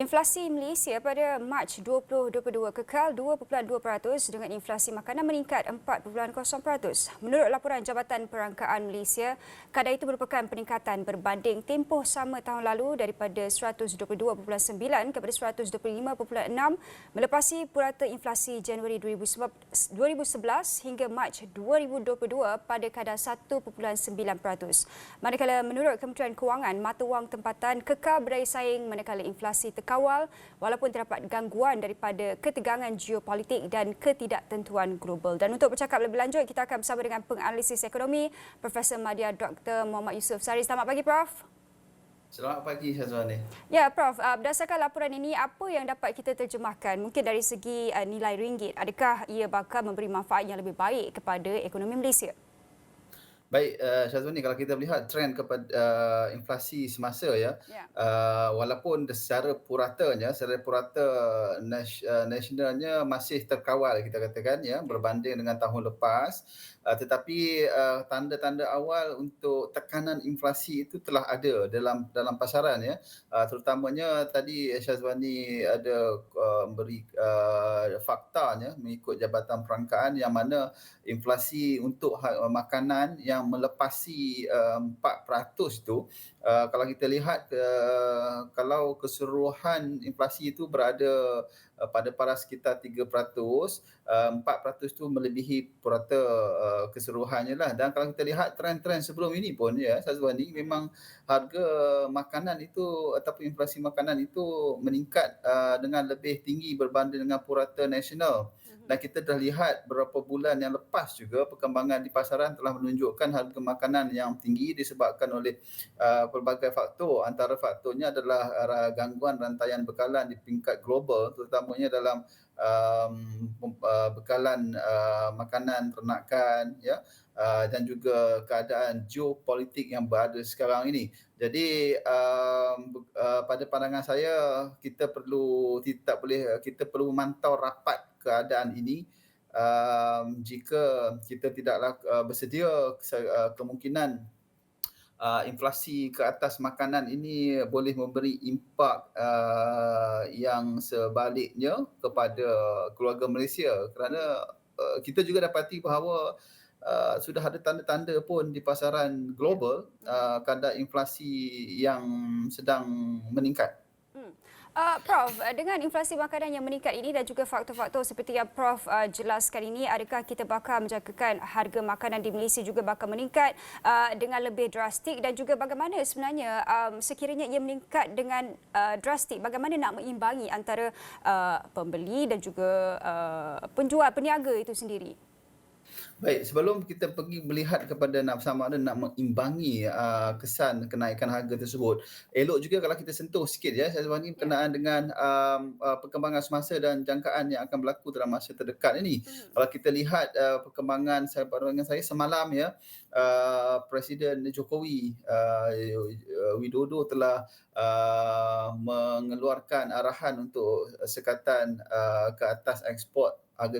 Inflasi Malaysia pada Mac 2022 kekal 2.2% dengan inflasi makanan meningkat 4.0%. Menurut laporan Jabatan Perangkaan Malaysia, kadar itu merupakan peningkatan berbanding tempoh sama tahun lalu daripada 122.9 kepada 125.6 melepasi purata inflasi Januari 2011 hingga Mac 2022 pada kadar 1.9%. Manakala menurut Kementerian Kewangan, mata wang tempatan kekal berdaya saing manakala inflasi terkawal walaupun terdapat gangguan daripada ketegangan geopolitik dan ketidaktentuan global. Dan untuk bercakap lebih lanjut, kita akan bersama dengan penganalisis ekonomi Profesor Madya Dr. Muhammad Yusof Sari. Selamat pagi, Prof. Selamat pagi, Syazwani. Ya, Prof. Berdasarkan laporan ini, apa yang dapat kita terjemahkan? Mungkin dari segi nilai ringgit, adakah ia bakal memberi manfaat yang lebih baik kepada ekonomi Malaysia? Baik, Syazwani, kalau kita melihat trend kepada inflasi semasa ya, Ya. walaupun secara purata nasionalnya masih terkawal kita katakan ya, berbanding dengan tahun lepas, tetapi tanda-tanda awal untuk tekanan inflasi itu telah ada dalam pasaran ya. Terutamanya tadi Syazwani ada memberi faktanya mengikut Jabatan Perangkaan yang mana inflasi untuk makanan yang melepasi 4% tu, kalau kita lihat kalau keseluruhan inflasi itu berada pada paras sekitar 3%, 4% tu melebihi purata keseluruhannya lah. Dan kalau kita lihat trend-trend sebelum ini pun ya, Sazwani, memang harga makanan itu ataupun inflasi makanan itu meningkat dengan lebih tinggi berbanding dengan purata nasional. Dan kita dah lihat beberapa bulan yang lepas juga perkembangan di pasaran telah menunjukkan harga makanan yang tinggi disebabkan oleh pelbagai faktor. Antara faktornya adalah gangguan rantaian bekalan di peringkat global, terutamanya dalam bekalan makanan ternakan ya, dan juga keadaan geopolitik yang berada sekarang ini. Jadi pada pandangan saya kita perlu memantau rapat keadaan ini. Jika kita tidaklah bersedia, kemungkinan inflasi ke atas makanan ini boleh memberi impak yang sebaliknya kepada keluarga Malaysia, kerana kita juga dapati bahawa sudah ada tanda-tanda pun di pasaran global kadar inflasi yang sedang meningkat. Hmm. Prof, dengan inflasi makanan yang meningkat ini dan juga faktor-faktor seperti yang Prof jelaskan ini, adakah kita bakal menjangkakan harga makanan di Malaysia juga bakal meningkat dengan lebih drastik, dan juga bagaimana sebenarnya sekiranya ia meningkat dengan drastik, bagaimana nak mengimbangi antara pembeli dan juga penjual, peniaga itu sendiri? Baik, sebelum kita pergi melihat kepada sama ada nak mengimbangi kesan kenaikan harga tersebut, elok juga kalau kita sentuh sikit ya, saya ni Ya. berkenaan dengan perkembangan semasa dan jangkaan yang akan berlaku dalam masa terdekat ini. Kalau kita lihat perkembangan pandangan saya semalam ya, Presiden Jokowi Widodo telah mengeluarkan arahan untuk sekatan ke atas ekspor harga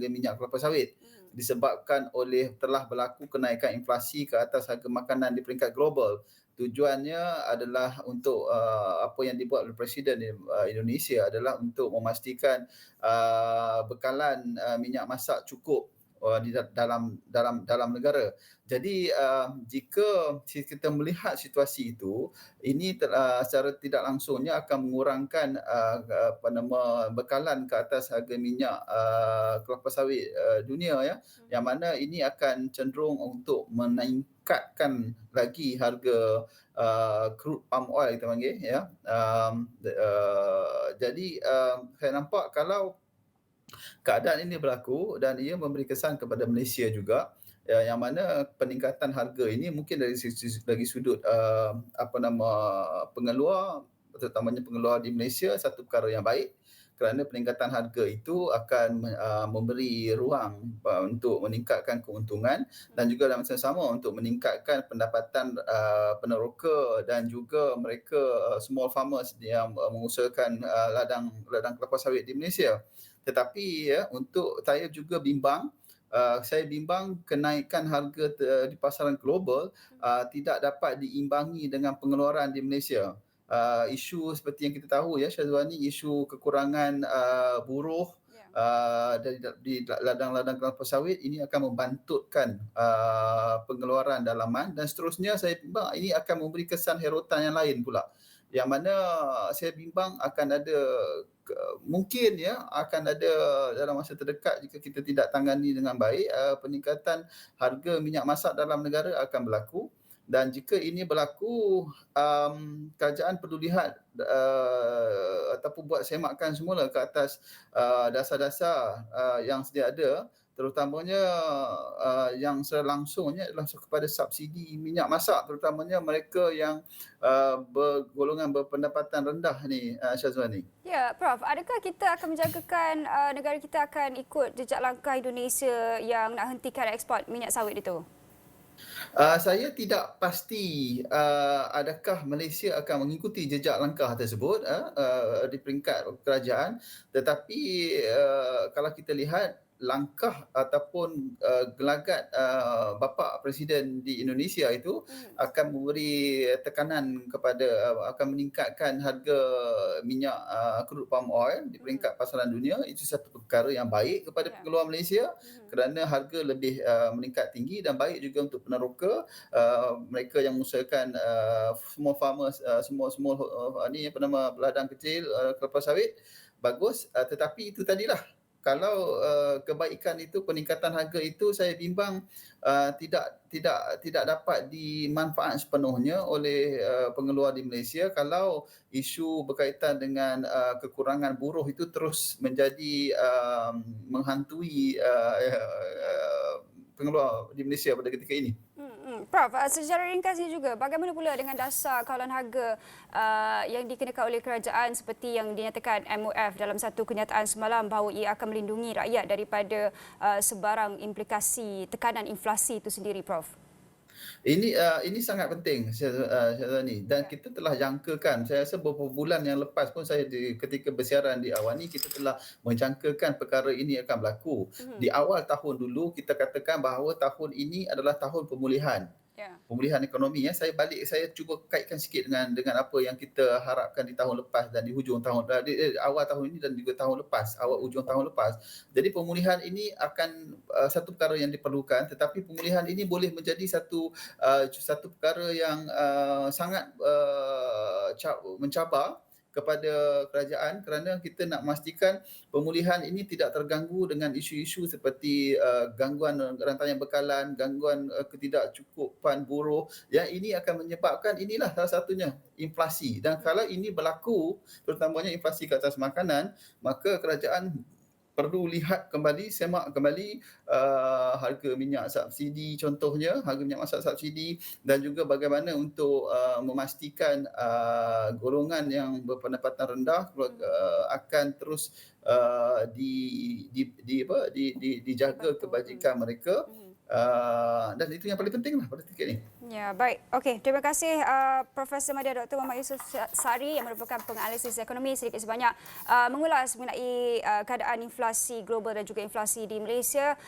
minyak kelapa sawit, disebabkan oleh telah berlaku kenaikan inflasi ke atas harga makanan di peringkat global. Tujuannya adalah untuk apa yang dibuat oleh Presiden Indonesia adalah untuk memastikan bekalan minyak masak cukup di dalam negara. Jadi jika kita melihat situasi itu, ini secara tidak langsungnya akan mengurangkan bekalan ke atas harga minyak kelapa sawit dunia ya, yang mana ini akan cenderung untuk meningkatkan lagi harga crude palm oil kita panggil ya. Jadi saya nampak kalau keadaan ini berlaku dan ia memberi kesan kepada Malaysia juga, yang mana peningkatan harga ini mungkin dari sudut pengeluar, terutamanya pengeluar di Malaysia, satu perkara yang baik, kerana peningkatan harga itu akan memberi ruang untuk meningkatkan keuntungan dan juga dalam masa sama untuk meningkatkan pendapatan peneroka dan juga mereka small farmers yang mengusahakan ladang kelapa sawit di Malaysia. Tetapi ya, untuk saya juga saya bimbang kenaikan harga di pasaran global tidak dapat diimbangi dengan pengeluaran di Malaysia. isu seperti yang kita tahu ya Syazwani, isu kekurangan buruh Ya. di ladang-ladang kelapa sawit ini akan membantutkan pengeluaran dalaman dan seterusnya saya bimbang ini akan memberi kesan herotan yang lain pula. Yang mana saya bimbang akan ada mungkin ya akan ada dalam masa terdekat jika kita tidak tangani dengan baik peningkatan harga minyak masak dalam negara akan berlaku dan jika ini berlaku kerajaan perlu lihat ataupun buat semakan semula ke atas dasar-dasar yang sedia ada terutamanya yang selangsungnya adalah kepada subsidi minyak masak terutamanya mereka yang bergolongan berpendapatan rendah ni Syazwani. Ya, Prof. Adakah kita akan menjagakan negara kita akan ikut jejak langkah Indonesia yang nak hentikan ekspor minyak sawit itu? Saya tidak pasti adakah Malaysia akan mengikuti jejak langkah tersebut di peringkat kerajaan tetapi kalau kita lihat langkah ataupun gelagat bapa presiden di Indonesia itu akan memberi tekanan kepada akan meningkatkan harga minyak crude palm oil di peringkat pasaran dunia itu satu perkara yang baik kepada pengeluar Malaysia kerana harga lebih meningkat tinggi dan baik juga untuk peneroka mereka yang mengusahakan small farmers semua ni apa nama ladang kecil kelapa sawit bagus tetapi itu tadilah kalau kebaikan itu peningkatan harga itu saya bimbang tidak dapat dimanfaat sepenuhnya oleh pengeluar di Malaysia kalau isu berkaitan dengan kekurangan buruh itu terus menjadi menghantui pengeluar di Malaysia pada ketika ini. Prof, secara ringkasnya juga, bagaimana pula dengan dasar kawalan harga yang dikenakan oleh kerajaan seperti yang dinyatakan MOF dalam satu kenyataan semalam bahawa ia akan melindungi rakyat daripada sebarang implikasi tekanan inflasi itu sendiri, Prof? Ini sangat penting Syazwani dan kita telah jangkakan saya rasa beberapa bulan yang lepas pun ketika bersiaran di awal ni kita telah menjangkakan perkara ini akan berlaku. Di awal tahun dulu kita katakan bahawa tahun ini adalah tahun pemulihan. Pemulihan ekonomi ya. Saya cuba kaitkan sikit dengan apa yang kita harapkan di tahun lepas dan di hujung tahun di awal tahun ini dan juga tahun lepas, awal hujung tahun lepas. Jadi pemulihan ini akan satu perkara yang diperlukan tetapi pemulihan ini boleh menjadi satu perkara yang sangat mencabar kepada kerajaan kerana kita nak memastikan pemulihan ini tidak terganggu dengan isu-isu seperti gangguan rantaian bekalan, gangguan ketidakcukupan buruh yang ini akan menyebabkan inilah salah satunya inflasi dan kalau ini berlaku terutamanya inflasi ke atas makanan maka kerajaan perlu lihat kembali, semak kembali harga minyak subsidi contohnya, harga minyak masak subsidi dan juga bagaimana untuk memastikan golongan yang berpendapatan rendah akan terus dijaga kebajikan mereka. Dan itu yang paling penting lah pada tiket ni. Ya, baik. Okey, terima kasih Profesor Madya Dr. Muhammad Yusof Sari yang merupakan penganalisis ekonomi sedikit sebanyak mengulas mengenai keadaan inflasi global dan juga inflasi di Malaysia.